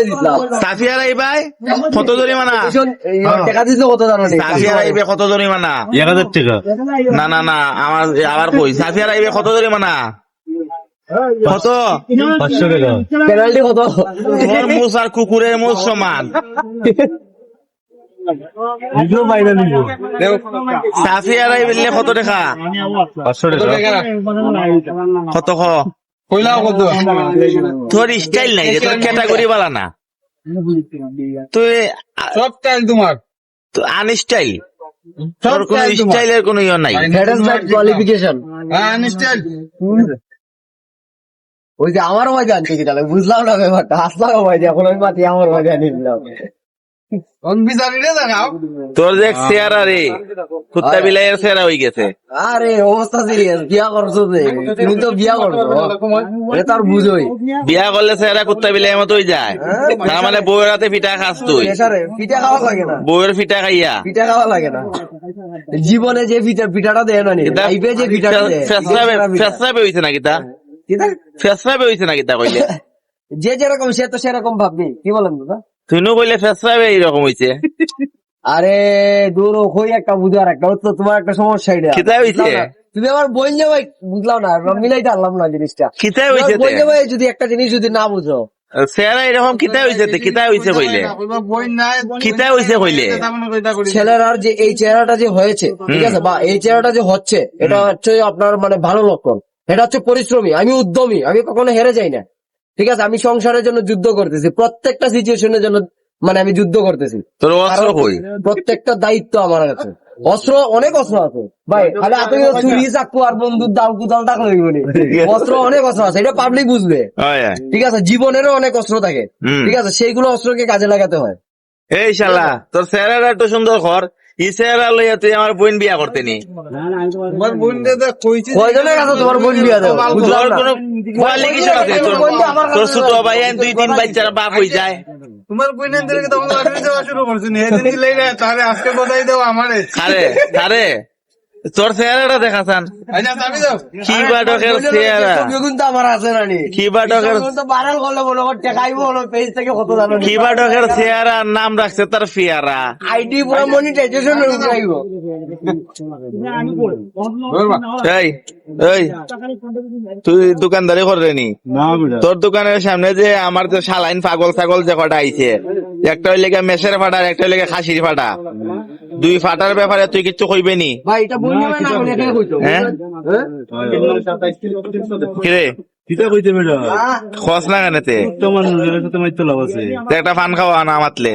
দিলাম। সাফিয়ার এই ভাই কত জরিমানা? টাকা দিছিল কত জানো? সাফিয়ার আইবে কত জরিমানা? 1000 টাকা। না আমার আবার কই সাফিয়ার আইবে কত জরিমানা? কত? 500 টাকা। পেনাল্টি কত? তোর মুস আর কুকুরের মুস সমান। নিজেও বাইরে নিব। সাফিয়ার আইবে কত টাকা? 500 টাকা। কত খ? তোর স্টাইল নাই রে, তোর ক্যাটাগরি বালা না তুই, সব টাইল তোমার, আনস্টাইল, তোর কোন স্টাইলের কোন ইয়ে নাই। কোয়ালিফিকেশন আনস্টাইল। ওই যে আমার মজা আনছে কি তাহলে বুঝলাম না ব্যাপারটা, আসলাম মজা এখন আমি মাতি আমার মজা নিলাম। তোর দেখ চেহারা রে কুত্তা বিলাইয়ের চেহারা হয়ে গেছে। আরে অবস্থা সিরিয়াস, বিয়া করছো যে তুমি তো বিয়া করছো এটা তো আর বুঝোই। বিয়া করলে চেহারা কুত্তা বিলাইয়ের মতোই যায়, তার মানে বউয়ের হাতে পিঠা খাস তুই। পিঠা খাওয়া লাগে না, বউয়ের পিঠা খাইয়া পিঠা খাওয়া লাগে না জীবনে যে পিঠাটা দেয় না, লাইফে যে পিঠাটা দেয় ফেসরাবে হইছে নাকি তা? ফেসরাবে হইছে নাকি তা কইলে? যে যেরকম সে তো সেরকম ভাববি, কি বলেন দাদা? তুই কইলে ফেসরাবে এইরকম হইছে। আরে দূর হই একটা বুঝার একটা তো তোমার একটা সমস্যা এটা খিতা হইছে। তুমি আমার বই ভাই বুঝলাম না, মিলাইতে পারলাম না জিনিসটা। খিতা হইছে বই ভাই যদি একটা জিনিস যদি না বুঝো চেহারা এরকম খিতা হইছে, কিতা হইছে কইলে? খিতা হইছে কইলে ছেলেরার যে এই চেহারাটা যে হয়েছে, ঠিক আছে, বা এই চেহারাটা যে হচ্ছে, এটা হচ্ছে আপনার মানে ভালো লক্ষণ। এটা হচ্ছে পরিশ্রমী, আমি উদ্যমী, আমি কখনো হেরে যাই না, ঠিক আছে। আমি সংসারের জন্য যুদ্ধ করতেছি, প্রত্যেকটা সিচুয়েশনের জন্য মানে আমি যুদ্ধ করতেছি। তোর অস্ত্র কই? প্রত্যেকটা দায়িত্ব আমার কাছে, অস্ত্র অনেক অস্ত্র আছে ভাই, খালি আপনি চুরি চাকু আর বন্ধুর দাম কুদাল টাকা লইবনি, অস্ত্র অনেক অস্ত্র আছে, এটা পাবলিক বুঝবে, ঠিক আছে। জীবনেরও অনেক অস্ত্র থাকে, ঠিক আছে, সেইগুলো অস্ত্রকে কাজে লাগাতে হয়। এই শালা তোর চেহারাটা একটু সুন্দর কর, ই চেহারা লইয়া তুই আমার বোন বিয়া করতে নি। কয়জনের কাছে তোমার বোন বিয়া দেবো? তোর কোন কোয়ালিফিকেশন আছে? তোর ছোট ভাই 2-3 বাচ্চার বাপ হয়ে যায়। তোমার বইনেরকে তখন লটারি দেওয়া শুরু করছেন, এদিন লইলে তাহলে আজকে বদাই দেও আমারে। আরে তোর চেহারাটা দেখাছান, আচ্ছা চাবি দাও। কি বাটকের চেহারা, কিন্তু আমার আছে না নি, কি বাটকের, ভাইরাল করলে বলো টেকাইবো হলো পেজ থেকে কত জানো, কি বাটকের চেহারা, নাম রাখছে তার ফিয়ারা। আইডি পুরো মনিটাইজেশন এর উপরে আইবো। এই এই তুই দোকানদারি করে নি? তোর দোকানের সামনে যে আমার যে সালাইন পাগল ছাগল যে কটা আইছে, একটা হইলে মেসের ফাটা, একটা হইলে খাসির ফাটা, দুই ফাটার ব্যাপারে তুই কিচ্ছু কইবে নি? ভাই এটা বললি না, আমি এটাই কইতো। হ্যাঁ কিরে কিতা কইতে বেটা? খস না কেনেতে তোমার সাথে মাইতো লাভ আছে। একটা পান খাওয়া না মাতলে।